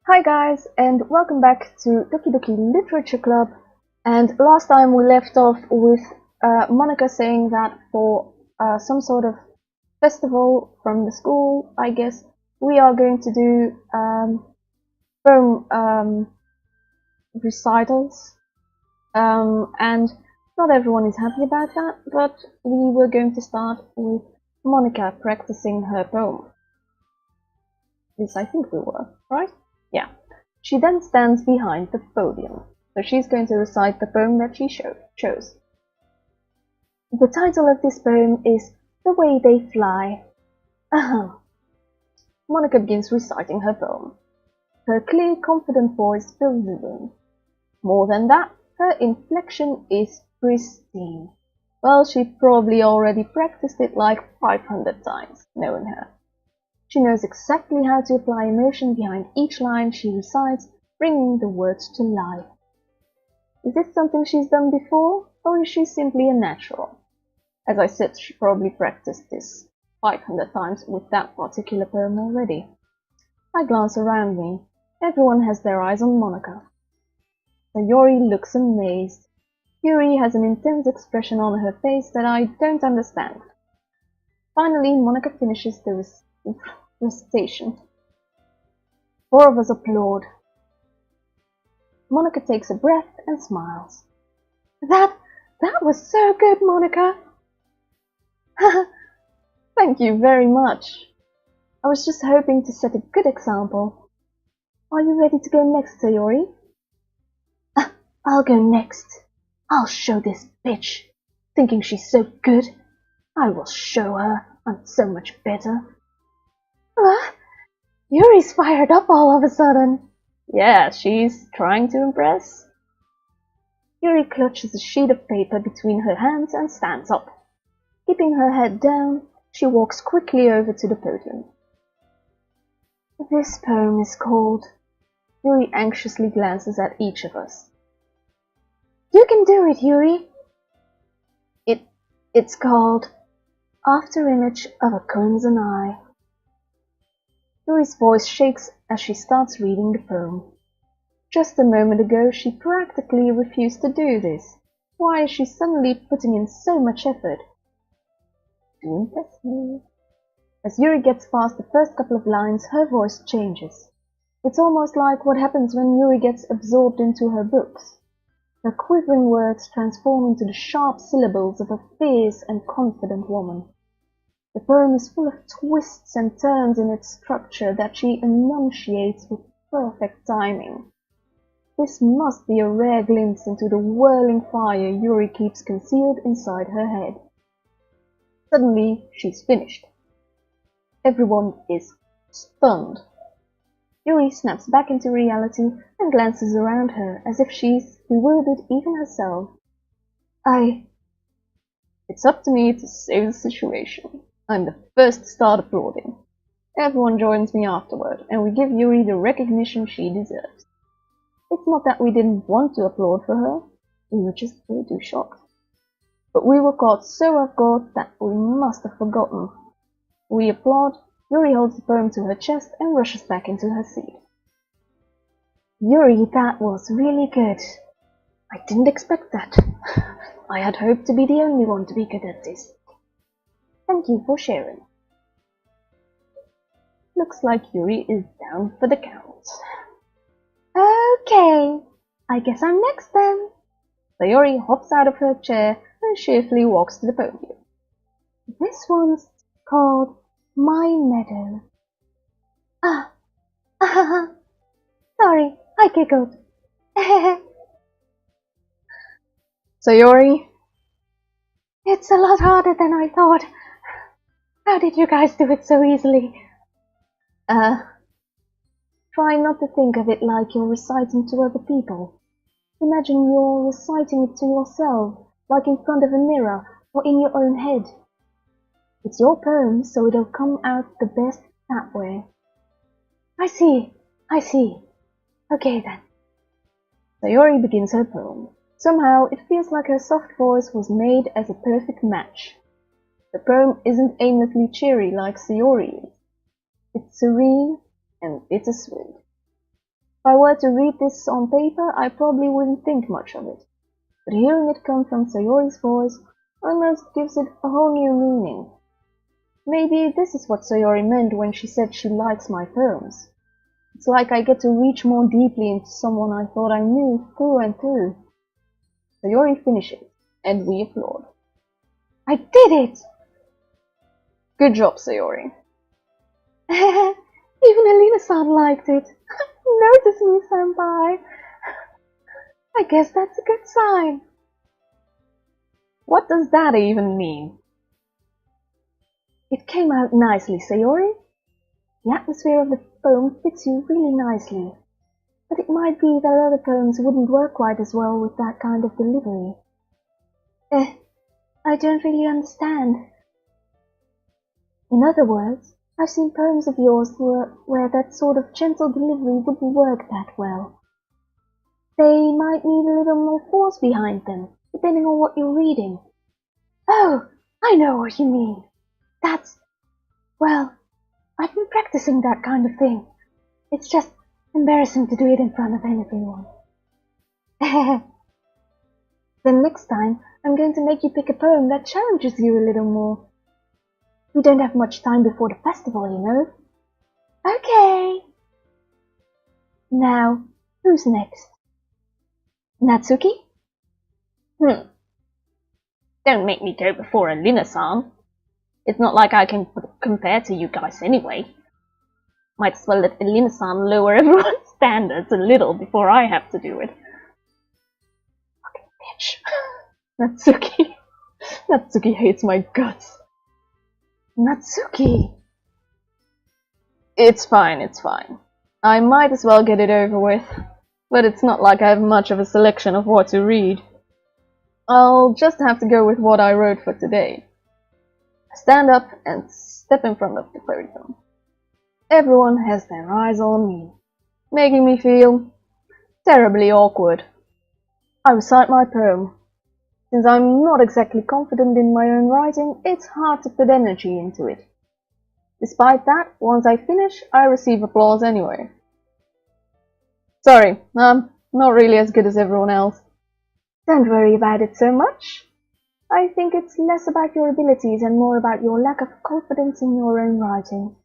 Hi guys, and welcome back to Doki Doki Literature Club. And last time we left off with Monika saying that for some sort of festival from the school, I guess, we are going to do poem recitals. And not everyone is happy about that, but we were going to start with Monika practicing her poem. Yes, I think we were, right? Yeah. She then stands behind the podium, so she's going to recite the poem that she chose. The title of this poem is The Way They Fly. Monika begins reciting her poem. Her clear, confident voice fills the room. More than that, her inflection is pristine. Well, she probably already practiced it like 500 times, knowing her. She knows exactly how to apply emotion behind each line she recites, bringing the words to life. Is this something she's done before, or is she simply a natural? As I said, she probably practiced this 500 times with that particular poem already. I glance around me. Everyone has their eyes on Monika. Yuri looks amazed. Yuri has an intense expression on her face that I don't understand. Finally, Monika finishes the recitation. Four of us applaud. Monika takes a breath and smiles. That was so good, Monika! Thank you very much. I was just hoping to set a good example. Are you ready to go next, Sayori? I'll go next. I'll show this bitch. Thinking she's so good. I will show her I'm so much better. Yuri's fired up all of a sudden. Yeah, she's trying to impress. Yuri clutches a sheet of paper between her hands and stands up. Keeping her head down, she walks quickly over to the podium. This poem is called... Yuri anxiously glances at each of us. You can do it, Yuri. It's called Afterimage of a Crimson Eye. Yuri's voice shakes as she starts reading the poem. Just a moment ago she practically refused to do this. Why is she suddenly putting in so much effort? To impress me. As Yuri gets past the first couple of lines, her voice changes. It's almost like what happens when Yuri gets absorbed into her books. Her quivering words transform into the sharp syllables of a fierce and confident woman. The poem is full of twists and turns in its structure that she enunciates with perfect timing. This must be a rare glimpse into the whirling fire Yuri keeps concealed inside her head. Suddenly, she's finished. Everyone is stunned. Yuri snaps back into reality and glances around her as if she's bewildered even herself. It's up to me to save the situation. I'm the first to start applauding. Everyone joins me afterward, and we give Yuri the recognition she deserves. It's not that we didn't want to applaud for her, we were just way too shocked. But we were caught so off guard that we must have forgotten. We applaud, Yuri holds the poem to her chest and rushes back into her seat. Yuri, that was really good. I didn't expect that. I had hoped to be the only one to be good at this. Thank you for sharing. Looks like Yuri is down for the count. Okay, I guess I'm next then. Sayori hops out of her chair and cheerfully walks to the podium. This one's called My Meadow. Sorry, I giggled. Sayori? It's a lot harder than I thought. How did you guys do it so easily? Try not to think of it like you're reciting to other people. Imagine you're reciting it to yourself, like in front of a mirror or in your own head. It's your poem, so it'll come out the best that way. I see. Okay then. Sayori begins her poem. Somehow it feels like her soft voice was made as a perfect match. The poem isn't aimlessly cheery like Sayori is. It's serene and bittersweet. I were to read this on paper, I probably wouldn't think much of it. But hearing it come from Sayori's voice almost gives it a whole new meaning. Maybe this is what Sayori meant when she said she likes my poems. It's like I get to reach more deeply into someone I thought I knew through and through. Sayori finishes, and we applaud. I did it! Good job, Sayori. Even Alina-san liked it. Notice me, senpai. I guess that's a good sign. What does that even mean? It came out nicely, Sayori. The atmosphere of the poem fits you really nicely. But it might be that other poems wouldn't work quite as well with that kind of delivery. I don't really understand. In other words, I've seen poems of yours where that sort of gentle delivery wouldn't work that well. They might need a little more force behind them, depending on what you're reading. Oh, I know what you mean. Well, I've been practicing that kind of thing. It's just embarrassing to do it in front of everyone. Then next time, I'm going to make you pick a poem that challenges you a little more. We don't have much time before the festival, you know. Okay. Now, who's next? Natsuki? Don't make me go before Alina-san. It's not like I can compare to you guys anyway. Might as well let Alina-san lower everyone's standards a little before I have to do it. Fucking bitch. Natsuki. Natsuki hates my guts. Natsuki! It's fine, it's fine. I might as well get it over with. But it's not like I have much of a selection of what to read. I'll just have to go with what I wrote for today. I stand up and step in front of the podium. Everyone has their eyes on me, making me feel terribly awkward. I recite my poem. Since I'm not exactly confident in my own writing, it's hard to put energy into it. Despite that, once I finish, I receive applause anyway. Sorry, I'm not really as good as everyone else. Don't worry about it so much. I think it's less about your abilities and more about your lack of confidence in your own writing.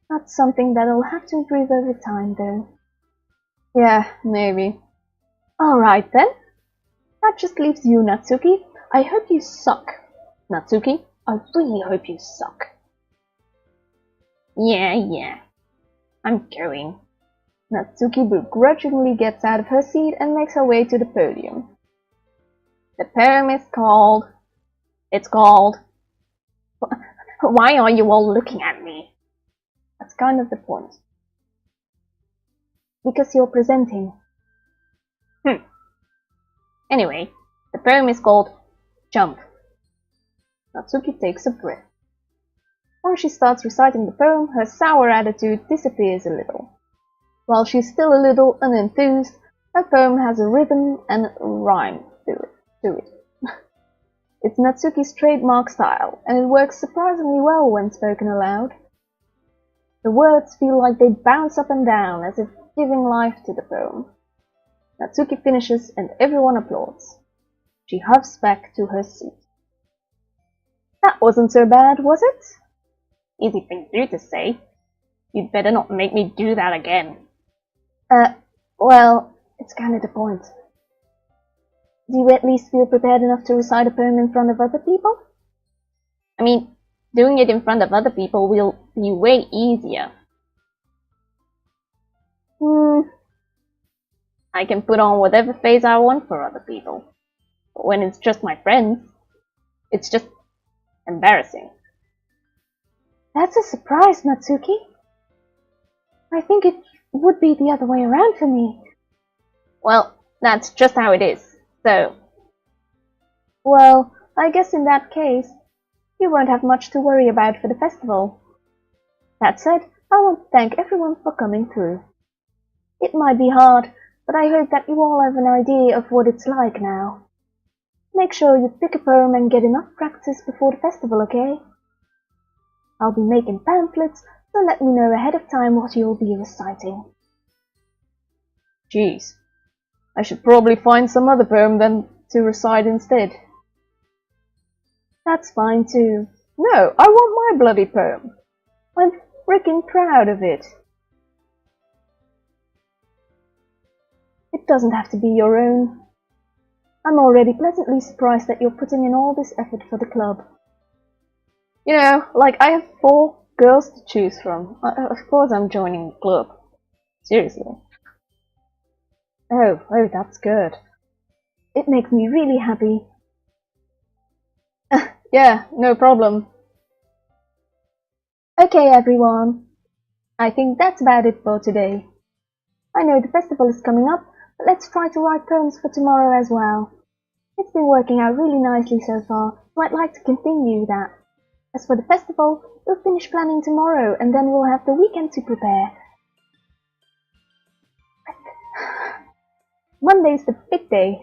That's something that I'll have to improve over time, though. Yeah, maybe. Alright then. That just leaves you, Natsuki. I hope you suck. Natsuki, I really hope you suck. Yeah. I'm going. Natsuki begrudgingly gets out of her seat and makes her way to the podium. The poem is called... It's called... Why are you all looking at me? That's kind of the point. Because you're presenting. Anyway, the poem is called Jump. Natsuki takes a breath. Once she starts reciting the poem, her sour attitude disappears a little. While she's still a little unenthused, her poem has a rhythm and rhyme to it. It's Natsuki's trademark style, and it works surprisingly well when spoken aloud. The words feel like they bounce up and down, as if giving life to the poem. Natsuki finishes and everyone applauds. She huffs back to her seat. That wasn't so bad, was it? Easy for you to say. You'd better not make me do that again. Well, it's kind of the point. Do you at least feel prepared enough to recite a poem in front of other people? I mean, doing it in front of other people will be way easier. I can put on whatever face I want for other people. But when it's just my friends, it's just embarrassing. That's a surprise, Natsuki. I think it would be the other way around for me. Well, that's just how it is, so... Well, I guess in that case, you won't have much to worry about for the festival. That said, I want to thank everyone for coming through. It might be hard, but I hope that you all have an idea of what it's like now. Make sure you pick a poem and get enough practice before the festival, okay? I'll be making pamphlets, so let me know ahead of time what you'll be reciting. Jeez, I should probably find some other poem then to recite instead. That's fine too. No, I want my bloody poem. I'm freaking proud of it. It doesn't have to be your own. I'm already pleasantly surprised that you're putting in all this effort for the club. You know, like I have 4 girls to choose from. Of course I'm joining the club. Seriously. Oh, that's good. It makes me really happy. Yeah, no problem. Okay, everyone. I think that's about it for today. I know the festival is coming up, but let's try to write poems for tomorrow as well. It's been working out really nicely so far, so I'd like to continue that. As for the festival, we'll finish planning tomorrow, and then we'll have the weekend to prepare. Monday's the big day.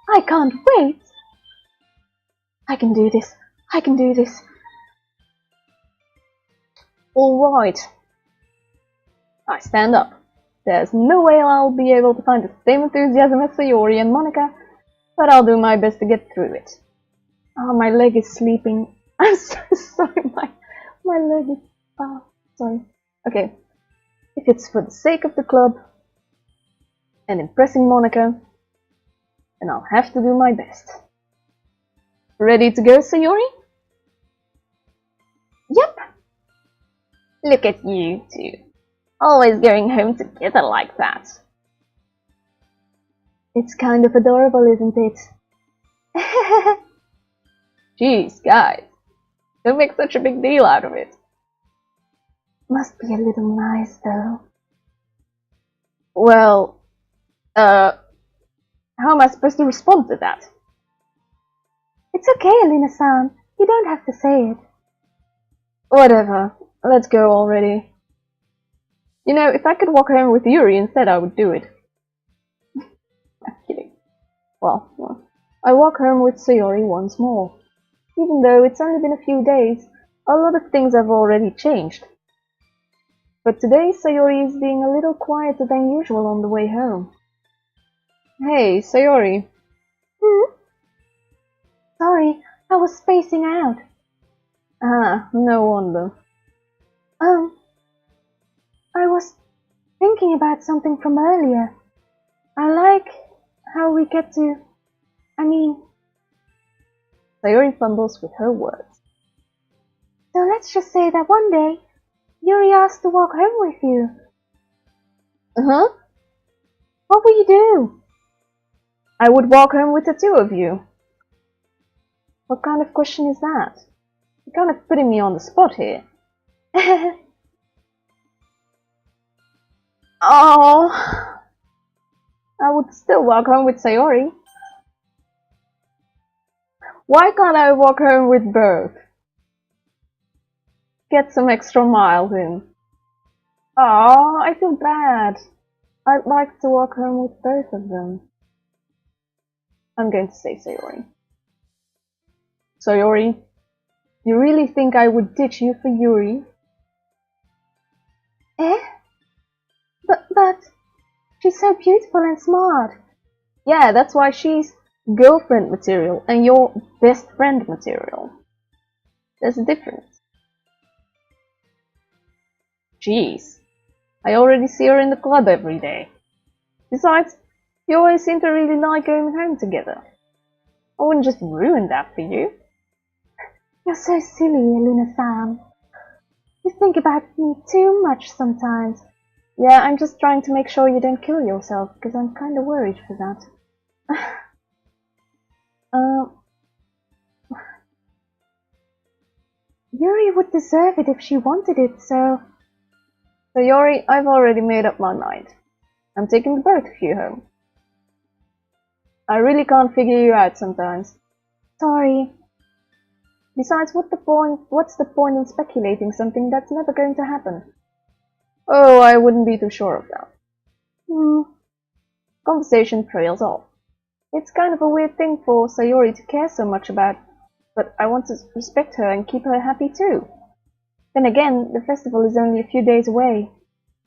I can't wait! I can do this. I can do this. Alright. I stand up. There's no way I'll be able to find the same enthusiasm as Yuri and Monika, but I'll do my best to get through it. Oh, my leg is sleeping. I'm so sorry, my leg is... Oh, sorry. Okay. If it's for the sake of the club and impressing Monika, then I'll have to do my best. Ready to go, Sayori? Yep. Look at you two. Always going home together like that. It's kind of adorable, isn't it? Jeez, guys. Don't make such a big deal out of it. Must be a little nice, though. Well, how am I supposed to respond to that? It's okay, Alina-san. You don't have to say it. Whatever. Let's go already. You know, if I could walk home with Yuri instead, I would do it. I'm kidding. Well, I walk home with Sayori once more. Even though it's only been a few days, a lot of things have already changed. But today Sayori is being a little quieter than usual on the way home. Hey, Sayori. Sorry, I was spacing out. Ah, no wonder. I was thinking about something from earlier. I like how we get to... Sayori fumbles with her words. So let's just say that one day, Yuri asked to walk home with you. Uh-huh. What would you do? I would walk home with the 2 of you. What kind of question is that? You're kind of putting me on the spot here. Oh, I would still walk home with Sayori. Why can't I walk home with both? Get some extra miles in. Oh, I feel bad. I'd like to walk home with both of them. I'm going to say Sayori. Sayori, you really think I would ditch you for Yuri? Eh? But she's so beautiful and smart. Yeah, that's why she's girlfriend material and you're best friend material. There's a difference. Jeez, I already see her in the club every day. Besides, you always seem to really like going home together. I wouldn't just ruin that for you. You're so silly, Alina-san. You think about me too much sometimes. Yeah, I'm just trying to make sure you don't kill yourself, because I'm kinda worried for that. Yuri would deserve it if she wanted it, so... So Yuri, I've already made up my mind. I'm taking the both of you home. I really can't figure you out sometimes. Sorry. Besides, what's the point in speculating something that's never going to happen? Oh, I wouldn't be too sure of that. Conversation trails off. It's kind of a weird thing for Sayori to care so much about, but I want to respect her and keep her happy too. Then again, the festival is only a few days away.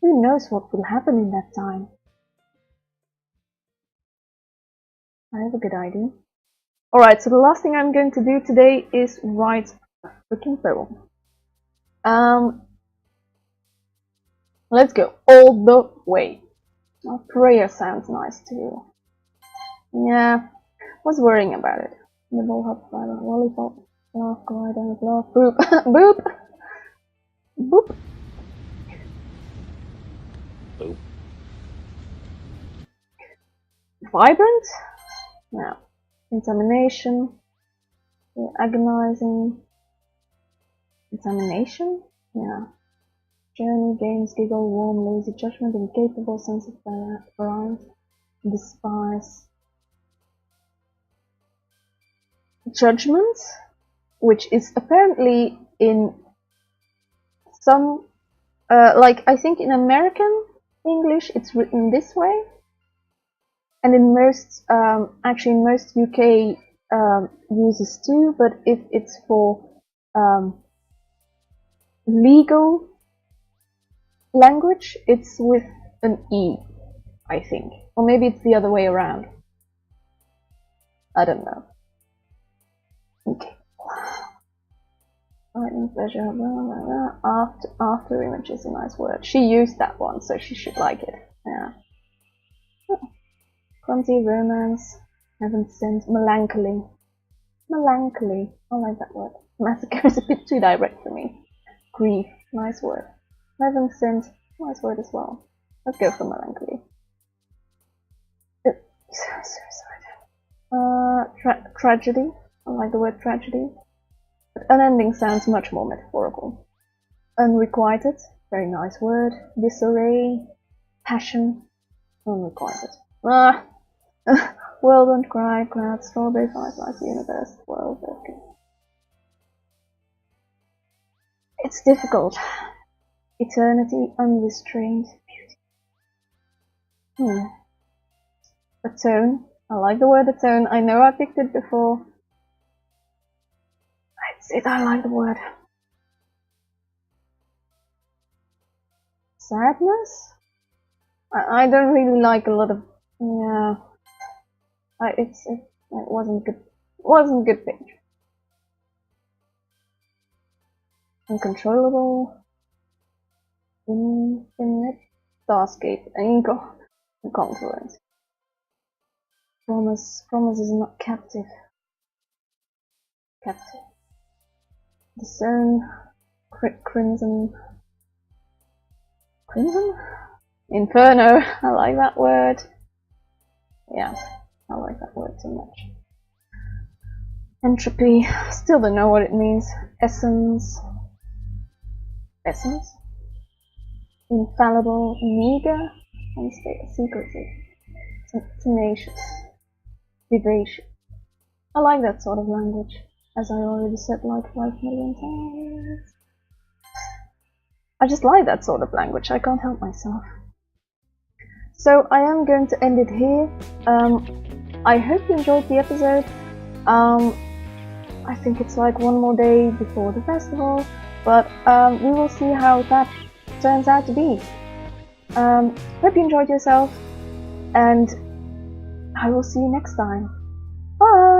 Who knows what will happen in that time? I have a good idea. Alright, so the last thing I'm going to do today is write a freaking poem. Let's go all the way. Oh, prayer sounds nice too. Yeah, was worrying about it. The ball hop, lollipop, laugh, glide, and laugh, boop, boop, boop. Boop. Vibrant? Yeah. Contamination. Agonizing. Contamination? Yeah. Journey, games, giggle, warm, lazy, judgment, incapable, sense of pride, despise. Judgment, which is apparently in some, like I think in American English it's written this way, and in most, actually in most UK uses too, but if it's for legal language, it's with an E, I think. Or maybe it's the other way around. I don't know. Okay. Lightning, pleasure, blah, blah, blah. After image is a nice word. She used that one, so she should like it. Yeah. Clumsy, romance, heaven sent, melancholy. Melancholy. I like that word. Massacre is a bit too direct for me. Grief. Nice word. Heaven sent. Nice word as well. Let's go for melancholy. Tragedy. I like the word tragedy. But unending sounds much more metaphorical. Unrequited. Very nice word. Disarray. Passion. Unrequited. Ah! World and cry, cloud, strawberry, fireflies, universe, world, okay. It's difficult. Eternity, unrestrained, beauty. Atone. I like the word atone. I know I picked it before. That's it, I like the word. Sadness? I don't really like a lot of, yeah. It wasn't good. Wasn't good picture. Uncontrollable. Infinite. Starscape. Inconfluence. Promise. Promise is not captive. Captive. Discern. Crimson. Crimson? Inferno. I like that word. Yeah. I like that word so much. Entropy, still don't know what it means. Essence. Essence? Infallible, meager, secretive. Tenacious. Vivacious. I like that sort of language, as I already said like 5 million times. I just like that sort of language, I can't help myself. So I am going to end it here. I hope you enjoyed the episode. I think it's like one more day before the festival, but we will see how that turns out to be. Hope you enjoyed yourself, and I will see you next time. Bye!